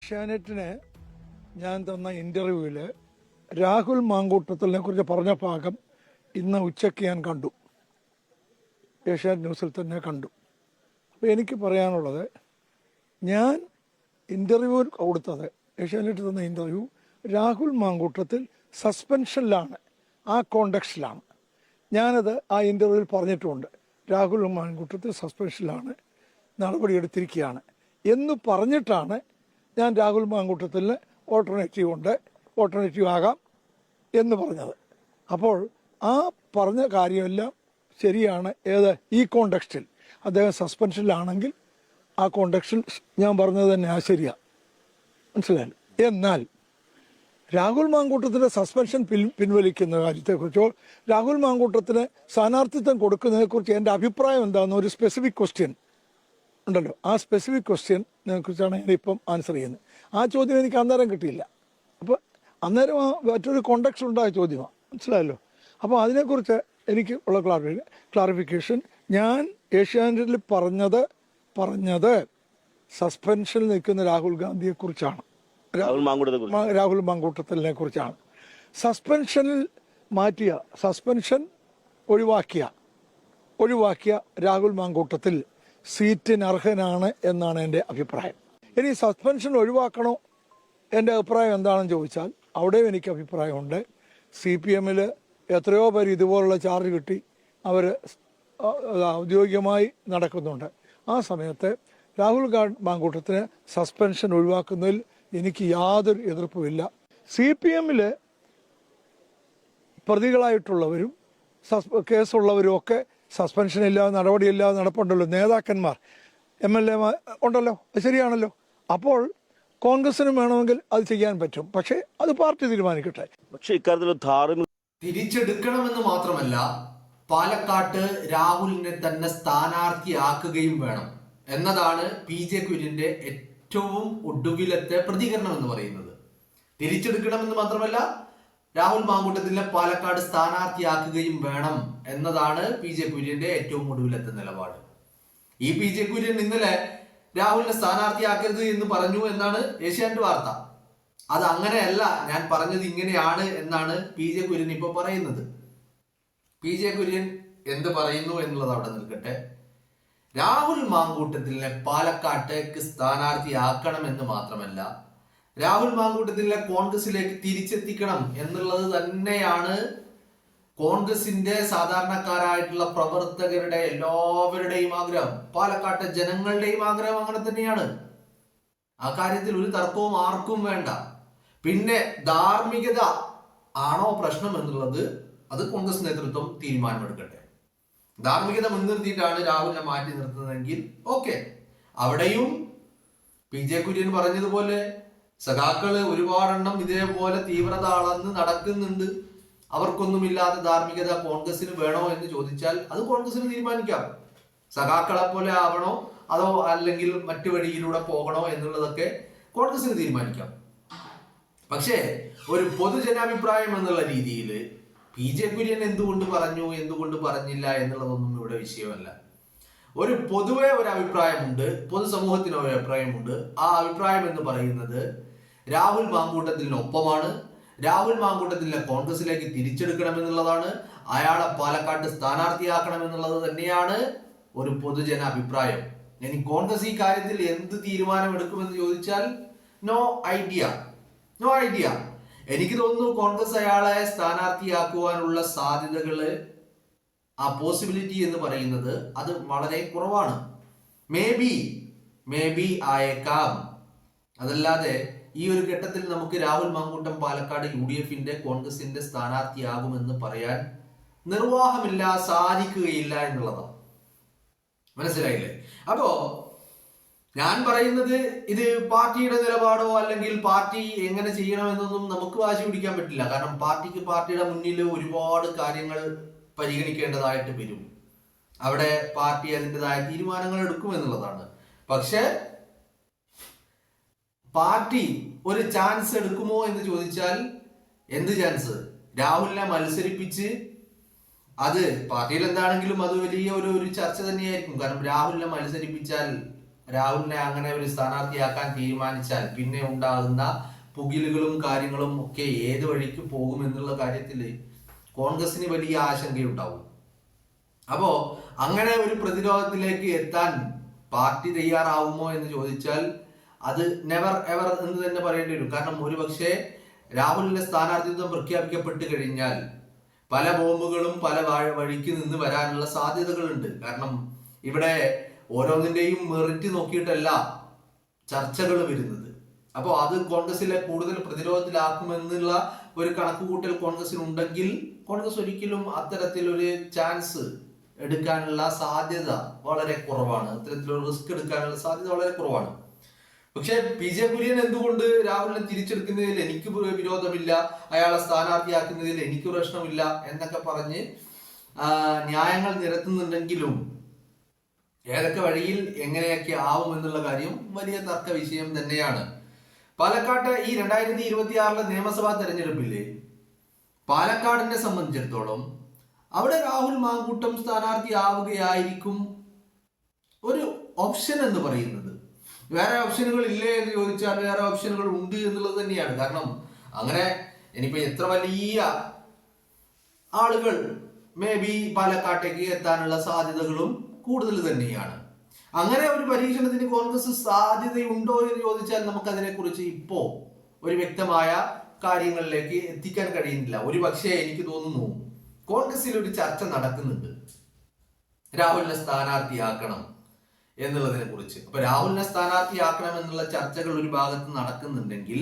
ഏഷ്യാനെറ്റിന് ഞാൻ തന്ന ഇന്റർവ്യൂവിൽ രാഹുൽ മാങ്കൂട്ടത്തിനെ കുറിച്ച് പറഞ്ഞ ഭാഗം ഇന്ന് ഉച്ചയ്ക്ക് ഞാൻ കണ്ടു, ഏഷ്യാനെറ്റ് ന്യൂസിൽ തന്നെ കണ്ടു. അപ്പോൾ എനിക്ക് പറയാനുള്ളത്, ഞാൻ ഇൻ്റർവ്യൂ കൊടുത്തത്, ഏഷ്യാനെറ്റ് തന്ന ഇൻ്റർവ്യൂ രാഹുൽ മാങ്കൂട്ടത്തിൽ സസ്പെൻഷനിലാണ്, ആ കോണ്ടെക്സ്റ്റിലാണ്. ഞാനത് ആ ഇൻ്റർവ്യൂവിൽ പറഞ്ഞിട്ടുമുണ്ട്. രാഹുൽ മാങ്കൂട്ടത്തിൽ സസ്പെൻഷനിലാണ്, നടപടിയെടുത്തിരിക്കുകയാണ് എന്ന് പറഞ്ഞിട്ടാണ് ഞാൻ രാഹുൽ മാങ്കൂട്ടത്തിന് ഓൾട്ടർനേറ്റീവ് ആകാം എന്ന് പറഞ്ഞത്. അപ്പോൾ ആ പറഞ്ഞ കാര്യമെല്ലാം ശരിയാണ്. ഈ കോണ്ടെക്സ്റ്റിൽ അദ്ദേഹം സസ്പെൻഷനിലാണെങ്കിൽ ആ കോണ്ടെക്സ്റ്റിൽ ഞാൻ പറഞ്ഞത് തന്നെ ശരിയാണ്, മനസ്സിലായി. എന്നാൽ രാഹുൽ മാങ്കൂട്ടത്തിൻ്റെ സസ്പെൻഷൻ പിൻവലിക്കുന്ന കാര്യത്തെക്കുറിച്ചോ രാഹുൽ മാങ്കൂട്ടത്തിന് സ്ഥാനാർത്ഥിത്വം കൊടുക്കുന്നതിനെക്കുറിച്ച് എൻ്റെ അഭിപ്രായം എന്താണെന്ന് ഒരു സ്പെസിഫിക് ക്വസ്റ്റ്യൻ ഉണ്ടല്ലോ, ആ സ്പെസിഫിക് ക്വസ്റ്റ്യനെ കുറിച്ചാണ് ഞാനിപ്പം ആൻസർ ചെയ്യുന്നത്. ആ ചോദ്യം എനിക്ക് അന്നേരം കിട്ടിയില്ല. അപ്പോൾ അന്നേരം മറ്റൊരു കോണ്ടെക്സ്റ്റ് ഉണ്ടായ ചോദ്യമാണ്, മനസ്സിലായല്ലോ. അപ്പോൾ അതിനെക്കുറിച്ച് എനിക്ക് ഉള്ള ക്ലാരിഫിക്കേഷൻ, ഞാൻ ഏഷ്യാനെറ്റിൽ പറഞ്ഞത് സസ്പെൻഷനിൽ നിൽക്കുന്ന രാഹുൽ ഗാന്ധിയെക്കുറിച്ചാണ്, രാഹുൽ മാങ്കൂട്ടത്തിനെ കുറിച്ചാണ്. സസ്പെൻഷനിൽ സസ്പെൻഷൻ ഒഴിവാക്കിയ രാഹുൽ മാങ്കൂട്ടത്തിൽ സീറ്റിന് അർഹനാണ് എന്നാണ് എൻ്റെ അഭിപ്രായം. ഇനി സസ്പെൻഷൻ ഒഴിവാക്കണോ, എൻ്റെ അഭിപ്രായം എന്താണെന്ന് ചോദിച്ചാൽ അവിടെയും എനിക്ക് അഭിപ്രായമുണ്ട്. CPM-ൽ എത്രയോ പേര് ഇതുപോലുള്ള ചാർജ് കിട്ടി അവർ ഔദ്യോഗികമായി നടക്കുന്നുണ്ട്. ആ സമയത്ത് രാഹുൽ മാങ്കൂട്ടത്തിന് സസ്പെൻഷൻ ഒഴിവാക്കുന്നതിൽ എനിക്ക് യാതൊരു എതിർപ്പുമില്ല. CPM-ൽ പ്രതികളായിട്ടുള്ളവരും കേസുള്ളവരും ഒക്കെ സസ്പെൻഷനില്ലാതെ നടപടിയില്ലാതെ നടപ്പുണ്ടല്ലോ. നേതാക്കന്മാർ MLA ഉണ്ടല്ലോ, ശരിയാണല്ലോ. അപ്പോൾ കോൺഗ്രസിനും വേണമെങ്കിൽ അത് ചെയ്യാൻ പറ്റും, പക്ഷേ അത് പാർട്ടി തീരുമാനിക്കട്ടെ. പക്ഷേ ഇക്കാര്യത്തിൽ തിരിച്ചെടുക്കണമെന്ന് മാത്രമല്ല, പാലക്കാട്ട് രാഹുലിനെ തന്നെ സ്ഥാനാർത്ഥിയാക്കുകയും വേണം എന്നതാണ് PJ കുര്യന്റെ ഏറ്റവും ഒടുവിലത്തെ പ്രതികരണം എന്ന് പറയുന്നത്. തിരിച്ചെടുക്കണമെന്ന് മാത്രമല്ല, രാഹുൽ മാങ്കൂട്ടത്തിനെ പാലക്കാട് സ്ഥാനാർത്ഥിയാക്കുകയും വേണം എന്നതാണ് PJ കുര്യന്റെ ഏറ്റവും ഒടുവിലത്തെ നിലപാട്. ഈ PJ കുര്യൻ ഇന്നലെ രാഹുലിനെ സ്ഥാനാർത്ഥിയാക്കരുത് എന്ന് പറഞ്ഞു എന്നാണ് ഏഷ്യാനെറ്റ് വാർത്ത. അത് അങ്ങനെയല്ല, ഞാൻ പറഞ്ഞത് ഇങ്ങനെയാണ് എന്നാണ് PJ കുര്യൻ ഇപ്പൊ പറയുന്നത്. PJ കുര്യൻ എന്ത് പറയുന്നു എന്നുള്ളത് അവിടെ നിൽക്കട്ടെ. രാഹുൽ മാങ്കൂട്ടത്തിനെ പാലക്കാട്ടേക്ക് സ്ഥാനാർത്ഥിയാക്കണമെന്ന് മാത്രമല്ല, രാഹുൽ മാങ്കൂട്ടത്തിനെ കോൺഗ്രസിലേക്ക് തിരിച്ചെത്തിക്കണം എന്നുള്ളത് തന്നെയാണ് കോൺഗ്രസിന്റെ സാധാരണക്കാരായിട്ടുള്ള പ്രവർത്തകരുടെ എല്ലാവരുടെയും ആഗ്രഹം. പാലക്കാട്ടെ ജനങ്ങളുടെയും ആഗ്രഹം അങ്ങനെ തന്നെയാണ്. ആ കാര്യത്തിൽ ഒരു തർക്കവും ആർക്കും വേണ്ട. പിന്നെ ധാർമ്മികത ആണോ പ്രശ്നം എന്നുള്ളത് അത് കോൺഗ്രസ് നേതൃത്വം തീരുമാനമെടുക്കട്ടെ. ധാർമ്മികത മുൻനിർത്തിയിട്ടാണ് രാഹുലിനെ മാറ്റി നിർത്തുന്നതെങ്കിൽ ഓക്കെ. അവിടെയും PJ കുര്യൻ പറഞ്ഞതുപോലെ സഖാക്കള് ഒരുപാടെണ്ണം ഇതേപോലെ തീവ്രത അളന്ന് നടക്കുന്നുണ്ട്. അവർക്കൊന്നുമില്ലാത്ത ധാർമ്മികത കോൺഗ്രസിന് വേണോ എന്ന് ചോദിച്ചാൽ അത് കോൺഗ്രസിന് തീരുമാനിക്കാം. സഖാക്കളെ പോലെ ആവണോ അതോ അല്ലെങ്കിൽ മറ്റു വഴിയിലൂടെ പോകണോ എന്നുള്ളതൊക്കെ കോൺഗ്രസിന് തീരുമാനിക്കാം. പക്ഷേ ഒരു പൊതുജനാഭിപ്രായം എന്നുള്ള രീതിയിൽ PJ കുര്യൻ എന്തുകൊണ്ട് പറഞ്ഞു എന്തുകൊണ്ട് പറഞ്ഞില്ല എന്നുള്ളതൊന്നും ഇവിടെ വിഷയമല്ല. ഒരു പൊതുവെ ഒരു അഭിപ്രായമുണ്ട്, പൊതുസമൂഹത്തിന് ഒരു അഭിപ്രായമുണ്ട്. ആ അഭിപ്രായം എന്ന് പറയുന്നത് രാഹുൽ മാങ്കൂട്ടത്തിനൊപ്പമാണ്. രാഹുൽ മാങ്കൂട്ടത്തിനെ കോൺഗ്രസിലേക്ക് തിരിച്ചെടുക്കണമെന്നുള്ളതാണ്. അയാളെ പാലക്കാട്ട് സ്ഥാനാർത്ഥിയാക്കണമെന്നുള്ളത് തന്നെയാണ് ഒരു പൊതുജന അഭിപ്രായം. ഇനി കോൺഗ്രസ് ഈ കാര്യത്തിൽ എന്ത് തീരുമാനം എടുക്കുമെന്ന് ചോദിച്ചാൽ നോ ഐഡിയ. എനിക്ക് തോന്നുന്നു കോൺഗ്രസ് അയാളെ സ്ഥാനാർത്ഥിയാക്കുവാനുള്ള സാധ്യതകള്, ആ പോസിബിലിറ്റി എന്ന് പറയുന്നത് അത് വളരെ കുറവാണ്. മേ ബി ആയേക്കാം. അതല്ലാതെ ഈ ഒരു ഘട്ടത്തിൽ നമുക്ക് രാഹുൽ മാങ്കൂട്ടം പാലക്കാട് UDF-ന്റെ കോൺഗ്രസിന്റെ സ്ഥാനാർത്ഥിയാകുമെന്ന് പറയാൻ നിർവാഹമില്ല, സാധിക്കുകയില്ല എന്നുള്ളതാണ്. മനസ്സിലായില്ലേ? അപ്പോ ഞാൻ പറയുന്നത് ഇത് പാർട്ടിയുടെ നിലപാടോ അല്ലെങ്കിൽ പാർട്ടി എങ്ങനെ ചെയ്യണമെന്നൊന്നും നമുക്ക് വാശി പിടിക്കാൻ പറ്റില്ല. കാരണം പാർട്ടിയുടെ മുന്നിൽ ഒരുപാട് കാര്യങ്ങൾ പരിഗണിക്കേണ്ടതായിട്ട് വരും. അവിടെ പാർട്ടി അതിൻ്റെതായ തീരുമാനങ്ങൾ എടുക്കുമെന്നുള്ളതാണ്. പക്ഷെ പാർട്ടി ഒരു ചാൻസ് എടുക്കുമോ എന്ന് ചോദിച്ചാൽ എന്ത് ചാൻസ്? രാഹുലിനെ മത്സരിപ്പിച്ച്, അത് പാർട്ടിയിൽ എന്താണെങ്കിലും അത് വലിയ ഒരു ചർച്ച തന്നെയായിരിക്കും. കാരണം രാഹുലിനെ മത്സരിപ്പിച്ചാൽ രാഹുലിനെ അങ്ങനെ ഒരു സ്ഥാനാർത്ഥിയാക്കാൻ തീരുമാനിച്ചാൽ പിന്നെ ഉണ്ടാകുന്ന പുകിലുകളും കാര്യങ്ങളും ഒക്കെ ഏത് വഴിക്ക് പോകും എന്നുള്ള കാര്യത്തിൽ കോൺഗ്രസിന് വലിയ ആശങ്കയുണ്ടാവും. അപ്പോ അങ്ങനെ ഒരു പ്രതിരോധത്തിലേക്ക് എത്താൻ പാർട്ടി തയ്യാറാവുമോ എന്ന് ചോദിച്ചാൽ അത് നെവർ എവർ എന്ന് തന്നെ പറയേണ്ടി വരും. കാരണം ഒരുപക്ഷെ രാഹുലിന്റെ സ്ഥാനാർത്ഥിത്വം പ്രഖ്യാപിക്കപ്പെട്ട് കഴിഞ്ഞാൽ പല ബോംബുകളും പല വഴിക്ക് നിന്ന് വരാനുള്ള സാധ്യതകളുണ്ട്. കാരണം ഇവിടെ ഓരോന്നിന്റെയും മെറിറ്റ് നോക്കിയിട്ടല്ല ചർച്ചകൾ വരുന്നത്. അപ്പോൾ അത് കോൺഗ്രസിലെ കൂടുതൽ പ്രതിരോധത്തിലാക്കുമെന്നുള്ള ഒരു കണക്കുകൂട്ടൽ കോൺഗ്രസിനുണ്ടെങ്കിൽ കോൺഗ്രസ് ഒരിക്കലും അത്തരത്തിലൊരു ചാൻസ് എടുക്കാനുള്ള സാധ്യത വളരെ കുറവാണ്. അത്തരത്തിലൊരു റിസ്ക് എടുക്കാനുള്ള സാധ്യത വളരെ കുറവാണ്. പക്ഷെ പി ജെ കുര്യൻ എന്തുകൊണ്ട് രാഹുലിനെ തിരിച്ചെടുക്കുന്നതിൽ എനിക്ക് വിരോധമില്ല, അയാളെ സ്ഥാനാർത്ഥിയാക്കുന്നതിൽ എനിക്ക് പ്രശ്നമില്ല എന്നൊക്കെ പറഞ്ഞ് ന്യായങ്ങൾ നിരത്തുന്നുണ്ടെങ്കിലും ഏതൊക്കെ വഴിയിൽ എങ്ങനെയൊക്കെ ആവും എന്നുള്ള കാര്യം വലിയ തർക്ക വിഷയം തന്നെയാണ്. പാലക്കാട്ട് ഈ 2026 നിയമസഭാ തെരഞ്ഞെടുപ്പില് പാലക്കാടിനെ സംബന്ധിച്ചിടത്തോളം അവിടെ രാഹുൽ മാങ്കൂട്ടം സ്ഥാനാർത്ഥിയാവുകയായിരിക്കും ഒരു ഓപ്ഷൻ എന്ന് പറയുന്നത്. വേറെ ഓപ്ഷനുകൾ ഇല്ലേ എന്ന് ചോദിച്ചാൽ വേറെ ഓപ്ഷനുകൾ ഉണ്ട് എന്നുള്ളത് തന്നെയാണ്. കാരണം അങ്ങനെ ഇനിയിപ്പോ എത്ര വലിയ ആളുകൾ മേ ബി പാലക്കാട്ടേക്ക് എത്താനുള്ള സാധ്യതകളും കൂടുതൽ തന്നെയാണ്. അങ്ങനെ ഒരു പരീക്ഷണത്തിന് കോൺഗ്രസ് സാധ്യതയുണ്ടോ എന്ന് ചോദിച്ചാൽ നമുക്ക് അതിനെക്കുറിച്ച് ഇപ്പോ ഒരു വ്യക്തമായ കാര്യങ്ങളിലേക്ക് എത്തിക്കാൻ കഴിയുന്നില്ല. ഒരു പക്ഷേ എനിക്ക് തോന്നുന്നു കോൺഗ്രസിൽ ഒരു ചർച്ച നടക്കുന്നുണ്ട് രാഹുലിനെ സ്ഥാനാർത്ഥിയാക്കണം എന്നുള്ളതിനെ കുറിച്ച്. അപ്പൊ രാഹുലിനെ സ്ഥാനാർത്ഥിയാക്കണം എന്നുള്ള ചർച്ചകൾ ഒരു ഭാഗത്ത് നടക്കുന്നുണ്ടെങ്കിൽ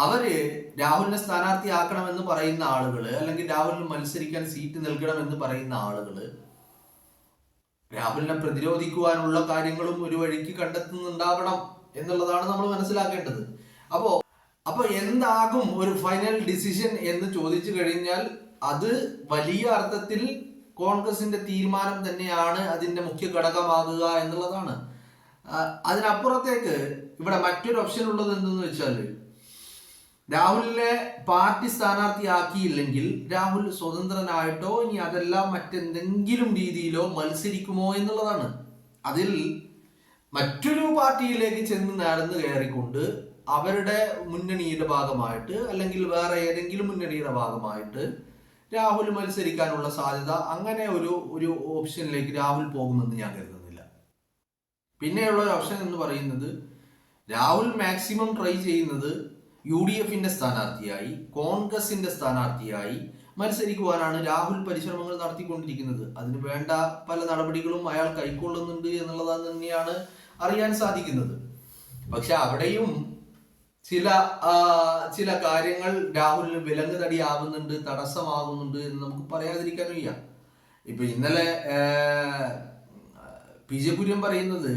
അവര് രാഹുലിനെ സ്ഥാനാർത്ഥിയാക്കണം എന്ന് പറയുന്ന ആളുകള്, അല്ലെങ്കിൽ രാഹുലിന് മത്സരിക്കാൻ സീറ്റ് നൽകണം എന്ന് പറയുന്ന ആളുകള് രാഹുലിനെ പ്രതിരോധിക്കുവാനുള്ള കാര്യങ്ങളും ഒരു വഴിക്ക് കണ്ടെത്തുന്നുണ്ടാവണം എന്നുള്ളതാണ് നമ്മൾ മനസ്സിലാക്കേണ്ടത്. അപ്പോ എന്താകും ഒരു ഫൈനൽ ഡിസിഷൻ എന്ന് ചോദിച്ചു കഴിഞ്ഞാൽ അത് വലിയ അർത്ഥത്തിൽ കോൺഗ്രസിന്റെ തീരുമാനം തന്നെയാണ് അതിന്റെ മുഖ്യ ഘടകമാകുക എന്നുള്ളതാണ്. അതിനപ്പുറത്തേക്ക് ഇവിടെ മറ്റൊരു ഓപ്ഷൻ ഉള്ളത് എന്തെന്ന് വെച്ചാൽ രാഹുലിനെ പാർട്ടി സ്ഥാനാർത്ഥിയാക്കിയില്ലെങ്കിൽ രാഹുൽ സ്വതന്ത്രനായിട്ടോ ഇനി അതെല്ലാം മറ്റെന്തെങ്കിലും രീതിയിലോ മത്സരിക്കുമോ എന്നുള്ളതാണ്. അതിൽ മറ്റൊരു പാർട്ടിയിലേക്ക് ചെന്ന് നടന്നു കയറിക്കൊണ്ട് അവരുടെ മുന്നണിയുടെ ഭാഗമായിട്ട് അല്ലെങ്കിൽ വേറെ ഏതെങ്കിലും മുന്നണിയുടെ ഭാഗമായിട്ട് രാഹുൽ മത്സരിക്കാനുള്ള സാധ്യത, അങ്ങനെ ഒരു ഓപ്ഷനിലേക്ക് രാഹുൽ പോകുമെന്ന് ഞാൻ കരുതുന്നില്ല. പിന്നെയുള്ള ഒരു ഓപ്ഷൻ എന്ന് പറയുന്നത് രാഹുൽ മാക്സിമം ട്രൈ ചെയ്യുന്നത് UDFന്റെ സ്ഥാനാർത്ഥിയായി കോൺഗ്രസിന്റെ സ്ഥാനാർത്ഥിയായി മത്സരിക്കുവാനാണ് രാഹുൽ പരിശ്രമങ്ങൾ നടത്തിക്കൊണ്ടിരിക്കുന്നത്. അതിന് വേണ്ട പല നടപടികളും അയാൾ കൈക്കൊള്ളുന്നുണ്ട് എന്നുള്ളതാണ് തന്നെയാണ് അറിയാൻ സാധിക്കുന്നത്. പക്ഷെ അവിടെയും ചില കാര്യങ്ങൾ രാഹുലിന് വിലങ്ങുതടിയാവുന്നുണ്ട്, തടസ്സമാകുന്നുണ്ട് എന്ന് നമുക്ക് പറയാതിരിക്കാൻ വയ്യ. ഇപ്പൊ ഇന്നലെ PJ കുര്യൻ പറയുന്നത്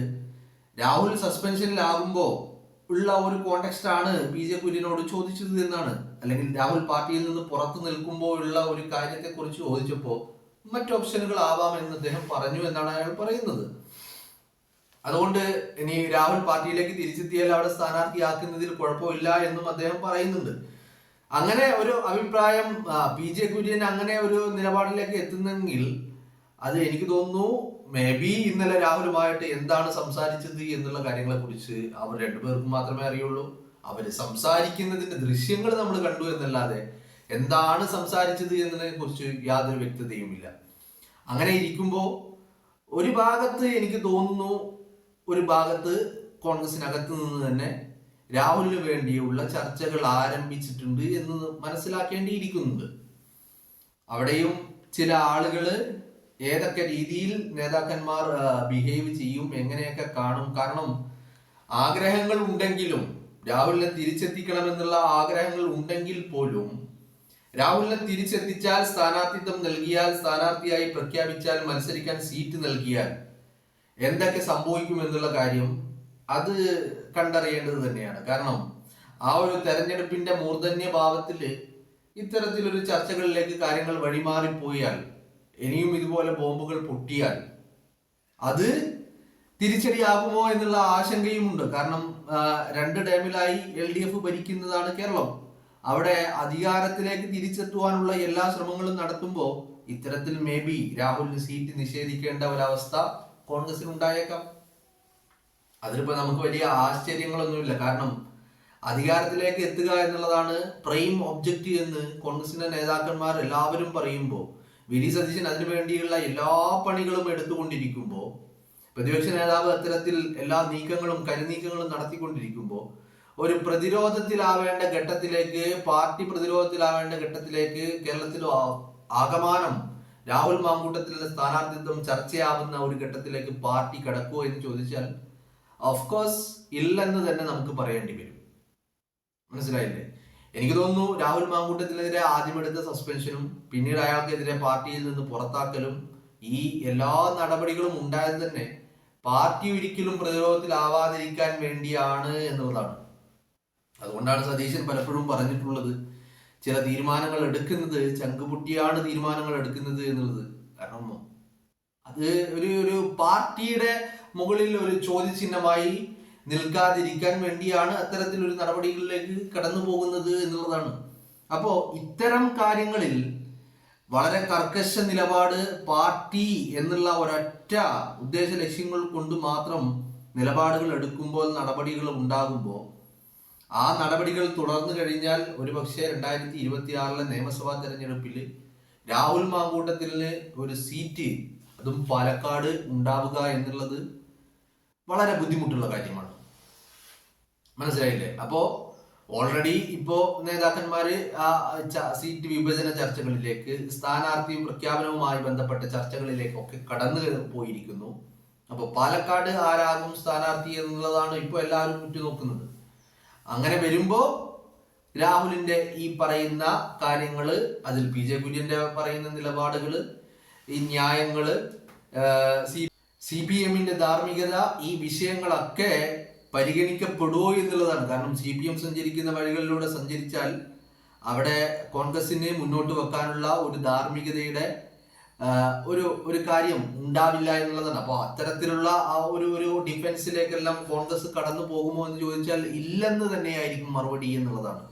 രാഹുൽ സസ്പെൻഷനിലാകുമ്പോ ഉള്ള ഒരു കോണ്ടെക്സ്റ്റ് ആണ് PJ കുര്യനോട് ചോദിച്ചത് എന്നാണ്. അല്ലെങ്കിൽ രാഹുൽ പാർട്ടിയിൽ നിന്ന് പുറത്തു നിൽക്കുമ്പോൾ ഉള്ള ഒരു കാര്യത്തെ കുറിച്ച് ചോദിച്ചപ്പോൾ മറ്റു ഓപ്ഷനുകൾ ആവാം എന്ന് അദ്ദേഹം പറഞ്ഞു എന്നാണ് അയാൾ പറയുന്നത്. അതുകൊണ്ട് ഇനി രാഹുൽ പാർട്ടിയിലേക്ക് തിരിച്ചെത്തിയാൽ അവിടെ സ്ഥാനാർത്ഥിയാക്കുന്നതിൽ കുഴപ്പമില്ല എന്നും അദ്ദേഹം പറയുന്നുണ്ട്. അങ്ങനെ ഒരു അഭിപ്രായം PJ കുര്യൻ അങ്ങനെ ഒരു നിലപാടിലേക്ക് എത്തുന്നെങ്കിൽ അത് എനിക്ക് തോന്നുന്നു മേ ബി ഇന്നലെ രാഹുലുമായിട്ട് എന്താണ് സംസാരിച്ചത് എന്നുള്ള കാര്യങ്ങളെ കുറിച്ച് അവർ രണ്ടുപേർക്കും മാത്രമേ അറിയുള്ളൂ. അവര് സംസാരിക്കുന്നതിന്റെ ദൃശ്യങ്ങൾ നമ്മൾ കണ്ടു എന്നല്ലാതെ എന്താണ് സംസാരിച്ചത് എന്നതിനെ കുറിച്ച് യാതൊരു വ്യക്തതയുമില്ല. അങ്ങനെ ഇരിക്കുമ്പോൾ ഒരു ഭാഗത്ത് എനിക്ക് തോന്നുന്നു, ഒരു ഭാഗത്ത് കോൺഗ്രസിനകത്ത് നിന്ന് തന്നെ രാഹുലിന് വേണ്ടിയുള്ള ചർച്ചകൾ ആരംഭിച്ചിട്ടുണ്ട് എന്ന് മനസ്സിലാക്കേണ്ടിയിരിക്കുന്നുണ്ട്. അവിടെയും ചില ആളുകള് ഏതൊക്കെ രീതിയിൽ നേതാക്കന്മാർ ബിഹേവ് ചെയ്യും, എങ്ങനെയൊക്കെ കാണും. കാരണം ആഗ്രഹങ്ങൾ ഉണ്ടെങ്കിലും, രാഹുലിനെ തിരിച്ചെത്തിക്കണമെന്നുള്ള ആഗ്രഹങ്ങൾ ഉണ്ടെങ്കിൽ പോലും രാഹുലിനെ തിരിച്ചെത്തിച്ചാൽ, സ്ഥാനാർത്ഥിത്വം നൽകിയാൽ, സ്ഥാനാർത്ഥിയായി പ്രഖ്യാപിച്ചാൽ, മത്സരിക്കാൻ സീറ്റ് നൽകിയാൽ എന്തൊക്കെ സംഭവിക്കും എന്നുള്ള കാര്യം അത് കണ്ടറിയേണ്ടത് തന്നെയാണ്. കാരണം ആ ഒരു തെരഞ്ഞെടുപ്പിന്റെ മൂർധന്യ ഭാവത്തില് ഇത്തരത്തിലൊരു ചർച്ചകളിലേക്ക് കാര്യങ്ങൾ വഴിമാറിപ്പോയാൽ, ഇനിയും ഇതുപോലെ ബോംബുകൾ പൊട്ടിയാൽ അത് തിരിച്ചടിയാകുമോ എന്നുള്ള ആശങ്കയുമുണ്ട്. കാരണം 2 ടേമിലായി LDF ഭരിക്കുന്നതാണ് കേരളം. അവിടെ അധികാരത്തിലേക്ക് തിരിച്ചെത്തുവാനുള്ള എല്ലാ ശ്രമങ്ങളും നടത്തുമ്പോൾ ഇത്തരത്തിൽ മേ ബി രാഹുലിന് സീറ്റ് നിഷേധിക്കേണ്ട ഒരവസ്ഥ കോൺഗ്രസിന് ഉണ്ടായേക്കാം. അതിലിപ്പോ നമുക്ക് വലിയ ആശ്ചര്യങ്ങളൊന്നുമില്ല. കാരണം അധികാരത്തിലേക്ക് എത്തുക എന്നുള്ളതാണ് പ്രൈം ഒബ്ജക്റ്റീവ് എന്ന് കോൺഗ്രസിന്റെ നേതാക്കന്മാർ എല്ലാവരും പറയുമ്പോൾ, വി ഡി സതീശൻ അതിനു വേണ്ടിയുള്ള എല്ലാ പണികളും എടുത്തുകൊണ്ടിരിക്കുമ്പോൾ, പ്രതിപക്ഷ നേതാവ് അത്തരത്തിൽ എല്ലാ നീക്കങ്ങളും കരുനീക്കങ്ങളും നടത്തിക്കൊണ്ടിരിക്കുമ്പോൾ, ഒരു പ്രതിരോധത്തിലാവേണ്ട ഘട്ടത്തിലേക്ക്, പാർട്ടി പ്രതിരോധത്തിലാവേണ്ട ഘട്ടത്തിലേക്ക് കേരളത്തിൽ ആകമാനം രാഹുൽ മാങ്കൂട്ടത്തിന്റെ സ്ഥാനാർത്ഥിത്വം ചർച്ചയാവുന്ന ഒരു ഘട്ടത്തിലേക്ക് പാർട്ടി കടക്കുമോ എന്ന് ചോദിച്ചാൽ ഓഫ് കോഴ്സ് ഇല്ലെന്ന് തന്നെ നമുക്ക് പറയേണ്ടി വരും. മനസ്സിലായില്ലേ? എനിക്ക് തോന്നുന്നു രാഹുൽ മാങ്കൂട്ടത്തിനെതിരെ ആദ്യം എടുത്ത സസ്പെൻഷനും പിന്നീട് അയാൾക്കെതിരെ പാർട്ടിയിൽ നിന്ന് പുറത്താക്കലും ഈ എല്ലാ നടപടികളും ഉണ്ടായത് തന്നെ പാർട്ടി ഒരിക്കലും പ്രതിരോധത്തിലാവാതിരിക്കാൻ വേണ്ടിയാണ് എന്നുള്ളതാണ്. അതുകൊണ്ടാണ് സതീശൻ പലപ്പോഴും പറഞ്ഞിട്ടുള്ളത്, ചില തീരുമാനങ്ങൾ എടുക്കുന്നത് ചങ്കുപൊട്ടിയാണ് തീരുമാനങ്ങൾ എടുക്കുന്നത് എന്നുള്ളത്. കാരണം അത് ഒരു പാർട്ടിയുടെ മുകളിൽ ഒരു ചോദ്യചിഹ്നമായി നിൽക്കാതിരിക്കാൻ വേണ്ടിയാണ് അത്തരത്തിലൊരു നടപടികളിലേക്ക് കടന്നു പോകുന്നത് എന്നുള്ളതാണ്. അപ്പോ ഇത്തരം കാര്യങ്ങളിൽ വളരെ കർക്കശ നിലപാട്, പാർട്ടി എന്നുള്ള ഒരൊറ്റ ഉദ്ദേശ ലക്ഷ്യങ്ങൾ കൊണ്ട് മാത്രം നിലപാടുകൾ എടുക്കുമ്പോൾ, നടപടികൾ ഉണ്ടാകുമ്പോൾ, ആ നടപടികൾ തുടർന്നു കഴിഞ്ഞാൽ ഒരുപക്ഷെ 2026 നിയമസഭാ തെരഞ്ഞെടുപ്പിൽ രാഹുൽ മാങ്കൂട്ടത്തിന് ഒരു സീറ്റ്, അതും പാലക്കാട് ഉണ്ടാവുക എന്നുള്ളത് വളരെ ബുദ്ധിമുട്ടുള്ള കാര്യമാണ്. മനസ്സിലായില്ലേ? അപ്പോ ഓൾറെഡി ഇപ്പോ നേതാക്കന്മാര് ആ സീറ്റ് വിഭജന ചർച്ചകളിലേക്ക്, സ്ഥാനാർത്ഥി പ്രഖ്യാപനവുമായി ബന്ധപ്പെട്ട ചർച്ചകളിലേക്കൊക്കെ കടന്നു പോയിരിക്കുന്നു. അപ്പൊ പാലക്കാട് ആരാകും സ്ഥാനാർത്ഥി എന്നുള്ളതാണ് ഇപ്പൊ എല്ലാവരും ഉറ്റുനോക്കുന്നത്. അങ്ങനെ വരുമ്പോ രാഹുലിന്റെ ഈ പറയുന്ന കാര്യങ്ങള്, അതിൽ പി ജെ കുര്യന്റെ പറയുന്ന നിലപാടുകള്, ഈ ന്യായങ്ങള്, CPM-ന്റെ ധാർമ്മികത, ഈ വിഷയങ്ങളൊക്കെ പരിഗണിക്കപ്പെടുമോ എന്നുള്ളതാണ്. കാരണം CPM സഞ്ചരിക്കുന്ന വഴികളിലൂടെ സഞ്ചരിച്ചാൽ അവിടെ കോൺഗ്രസിന് മുന്നോട്ട് വെക്കാനുള്ള ഒരു ധാർമ്മികതയുടെ ഒരു കാര്യം ഉണ്ടാവില്ല എന്നുള്ളതാണ്. അപ്പോൾ അത്തരത്തിലുള്ള ആ ഒരു ഡിഫൻസിലേക്കെല്ലാം കോൺഗ്രസ് കടന്നു പോകുമോ എന്ന് ചോദിച്ചാൽ ഇല്ലെന്ന് തന്നെയായിരിക്കും മറുപടി എന്നുള്ളതാണ്.